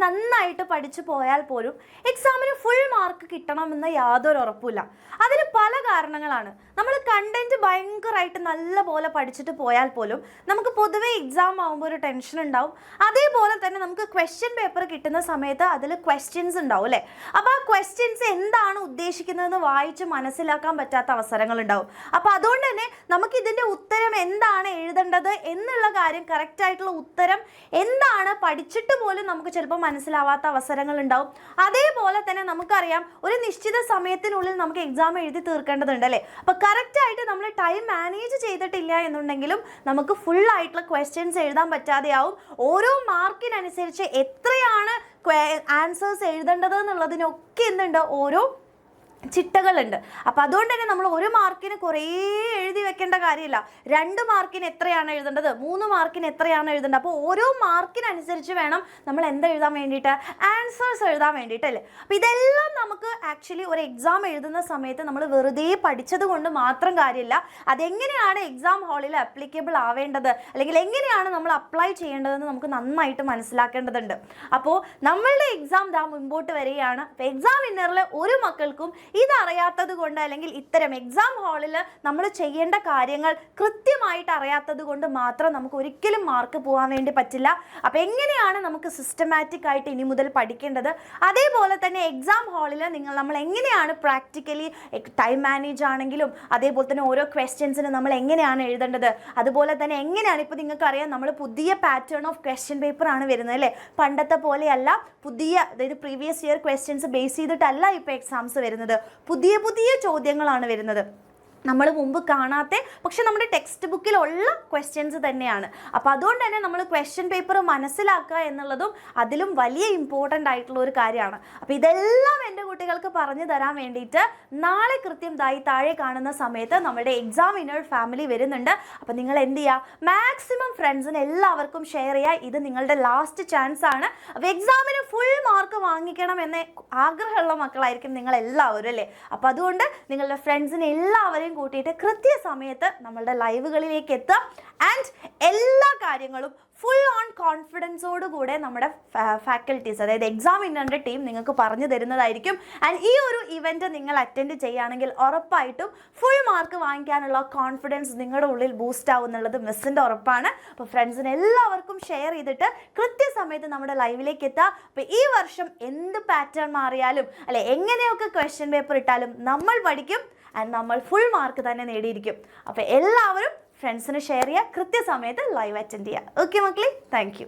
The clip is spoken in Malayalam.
നന്നായിട്ട് പഠിച്ചു പോയാൽ പോലും എക്സാമിന് ഫുൾ മാർക്ക് കിട്ടണമെന്ന് യാതൊരു ഉറപ്പില്ല. അതിന് പല കാരണങ്ങളാണ്. നമ്മൾ കണ്ടന്റ് ഭയങ്കരമായിട്ട് നല്ലപോലെ പഠിച്ചിട്ട് പോയാൽ പോലും നമുക്ക് പൊതുവെ എക്സാം ആകുമ്പോൾ ഒരു ടെൻഷൻ ഉണ്ടാവും. അതേപോലെ തന്നെ നമുക്ക് ക്വസ്റ്റ്യൻ പേപ്പർ കിട്ടുന്ന സമയത്ത് അതിൽ ക്വസ്റ്റ്യൻസ് ഉണ്ടാവും അല്ലേ. അപ്പോൾ ആ ക്വസ്റ്റ്യൻസ് എന്താണ് ഉദ്ദേശിക്കുന്നതെന്ന് വായിച്ച് മനസ്സിലാക്കാൻ പറ്റാത്ത അവസരങ്ങളുണ്ടാവും. അപ്പോൾ അതുകൊണ്ട് തന്നെ നമുക്ക് ഇതിൻ്റെ ഉത്തരം എന്താണ് എഴുതേണ്ടത് എന്നുള്ള കാര്യം, കറക്റ്റായിട്ടുള്ള ഉത്തരം എന്താണ് പഠിച്ചിട്ട് പോലും നമുക്ക് ചിലപ്പോൾ മനസ്സിലാവാത്ത അവസരങ്ങളുണ്ടാവും. അതേപോലെ തന്നെ നമുക്കറിയാം ഒരു നിശ്ചിത സമയത്തിനുള്ളിൽ നമുക്ക് എക്സാം എഴുതി തീർക്കേണ്ടതുണ്ട് അല്ലേ. അപ്പോൾ കറക്റ്റായിട്ട് നമ്മൾ ടൈം മാനേജ് ചെയ്തിട്ടില്ല എന്നുണ്ടെങ്കിലും നമുക്ക് ഫുൾ ആയിട്ടുള്ള ക്വസ്റ്റ്യൻസ് എഴുതാൻ പറ്റാതെയാവും. ഓരോ മാർക്കിനനുസരിച്ച് എത്രയാണ് ആൻസേഴ്സ് എഴുതേണ്ടത് എന്നുള്ളതിനൊക്കെ എന്തുണ്ട്, ഓരോ ചിട്ടകളുണ്ട്. അപ്പോൾ അതുകൊണ്ട് തന്നെ നമ്മൾ ഒരു മാർക്കിന് കുറേ എഴുതി വെക്കേണ്ട കാര്യമില്ല. 2 മാർക്കിന് എത്രയാണ് എഴുതേണ്ടത്, 3 മാർക്കിന് എത്രയാണ് എഴുതേണ്ടത്. അപ്പോൾ ഓരോ മാർക്കിനനുസരിച്ച് വേണം നമ്മൾ എഴുതാൻ വേണ്ടിയിട്ട്, ആൻസേഴ്സ് എഴുതാൻ വേണ്ടിയിട്ടല്ലേ. അപ്പോൾ ഇതെല്ലാം നമുക്ക് ആക്ച്വലി ഒരു എക്സാം എഴുതുന്ന സമയത്ത് നമ്മൾ വെറുതെ പഠിച്ചത് കൊണ്ട് മാത്രം കാര്യമില്ല. അതെങ്ങനെയാണ് എക്സാം ഹാളിൽ അപ്ലിക്കബിൾ ആവേണ്ടത്, അല്ലെങ്കിൽ എങ്ങനെയാണ് നമ്മൾ അപ്ലൈ ചെയ്യേണ്ടതെന്ന് നമുക്ക് നന്നായിട്ട് മനസ്സിലാക്കേണ്ടതുണ്ട്. അപ്പോൾ നമ്മളുടെ എക്സാം മുമ്പോട്ട് വരികയാണ്. അപ്പോൾ എക്സാം വിന്നറിൽ ഒരു മക്കൾക്കും ഇതറിയാത്തത് കൊണ്ട്, അല്ലെങ്കിൽ ഇത്തരം എക്സാം ഹാളിൽ നമ്മൾ ചെയ്യേണ്ട കാര്യങ്ങൾ കൃത്യമായിട്ട് അറിയാത്തത് കൊണ്ട് മാത്രം നമുക്ക് ഒരിക്കലും മാർക്ക് പോകാൻ വേണ്ടി പറ്റില്ല. അപ്പോൾ എങ്ങനെയാണ് നമുക്ക് സിസ്റ്റമാറ്റിക് ആയിട്ട് ഇനി മുതൽ പഠിക്കേണ്ടത്, അതേപോലെ തന്നെ എക്സാം ഹാളിൽ നമ്മൾ എങ്ങനെയാണ് പ്രാക്ടിക്കലി ടൈം മാനേജ് ആണെങ്കിലും അതേപോലെ തന്നെ ഓരോ ക്വസ്റ്റ്യൻസിന് നമ്മൾ എങ്ങനെയാണ് എഴുതേണ്ടത്, അതുപോലെ തന്നെ എങ്ങനെയാണ്, ഇപ്പോൾ നിങ്ങൾക്കറിയാം നമ്മൾ പുതിയ പാറ്റേൺ ഓഫ് ക്വസ്റ്റ്യൻ പേപ്പറാണ് വരുന്നത് അല്ലേ. പണ്ടത്തെ പോലെയല്ല, പുതിയ, അതായത് പ്രീവിയസ് ഇയർ ക്വസ്റ്റ്യൻസ് ബേസ് ചെയ്തിട്ടല്ല ഇപ്പോൾ എക്സാംസ് വരുന്നത്. പുതിയ പുതിയ ചോദ്യങ്ങളാണ് വരുന്നത്, നമ്മൾ മുമ്പ് കാണാത്ത, പക്ഷെ നമ്മുടെ ടെക്സ്റ്റ് ബുക്കിലുള്ള ക്വസ്റ്റ്യൻസ് തന്നെയാണ്. അപ്പോൾ അതുകൊണ്ട് തന്നെ നമ്മൾ ക്വസ്റ്റ്യൻ പേപ്പർ മനസ്സിലാക്കുക എന്നുള്ളതും അതിലും വലിയ ഇമ്പോർട്ടൻ്റ് ആയിട്ടുള്ള ഒരു കാര്യമാണ്. അപ്പോൾ ഇതെല്ലാം എൻ്റെ കുട്ടികൾക്ക് പറഞ്ഞു തരാൻ വേണ്ടിയിട്ട് നാളെ കൃത്യം താഴെ കാണുന്ന സമയത്ത് നമ്മുടെ എക്സാം വിന്നർ ഫാമിലി വരുന്നുണ്ട്. അപ്പോൾ നിങ്ങൾ എന്ത് ചെയ്യുക, മാക്സിമം ഫ്രണ്ട്സിന് എല്ലാവർക്കും ഷെയർ ചെയ്യുക. ഇത് നിങ്ങളുടെ ലാസ്റ്റ് ചാൻസ് ആണ്. അപ്പോൾ എക്സാമിന് ഫുൾ മാർക്ക് വാങ്ങിക്കണം എന്ന ആഗ്രഹമുള്ള മക്കളായിരിക്കും നിങ്ങളെല്ലാവരും അല്ലേ. അപ്പോൾ അതുകൊണ്ട് നിങ്ങളുടെ ഫ്രണ്ട്സിനെ എല്ലാവരെയും കൂട്ടിയിട്ട് കൃത്യസമയത്ത് നമ്മളുടെ ലൈവുകളിലേക്ക് എത്തുക. ആൻഡ് എല്ലാ കാര്യങ്ങളും ഫുൾ ഓൺ കോൺഫിഡൻസോട് കൂടെ നമ്മുടെ ഫാക്കൽറ്റീസ്, അതായത് എക്സാം വിന്നറിൻ്റെ ടീം നിങ്ങൾക്ക് പറഞ്ഞു തരുന്നതായിരിക്കും. ആൻഡ് ഈ ഒരു ഇവൻറ്റ് നിങ്ങൾ അറ്റൻഡ് ചെയ്യുകയാണെങ്കിൽ ഉറപ്പായിട്ടും ഫുൾ മാർക്ക് വാങ്ങിക്കാനുള്ള കോൺഫിഡൻസ് നിങ്ങളുടെ ഉള്ളിൽ ബൂസ്റ്റ് ആവും എന്നുള്ളത് മിസ്സിൻ്റെ ഉറപ്പാണ്. അപ്പോൾ ഫ്രണ്ട്സിന് എല്ലാവർക്കും ഷെയർ ചെയ്തിട്ട് കൃത്യസമയത്ത് നമ്മുടെ ലൈവിലേക്ക് എത്തുക. അപ്പോൾ ഈ വർഷം എന്ത് പാറ്റേൺ മാറിയാലും അല്ലെ, എങ്ങനെയൊക്കെ ക്വസ്റ്റ്യൻ പേപ്പർ ഇട്ടാലും നമ്മൾ പഠിക്കും, ആൻഡ് നമ്മൾ ഫുൾ മാർക്ക് തന്നെ നേടിയിരിക്കും. അപ്പോൾ എല്ലാവരും ഫ്രണ്ട്സിന് ഷെയർ ചെയ്യുക, കൃത്യസമയത്ത് ലൈവ് അറ്റൻഡ് ചെയ്യുക. ഓക്കെ മക്കളെ, താങ്ക് യു.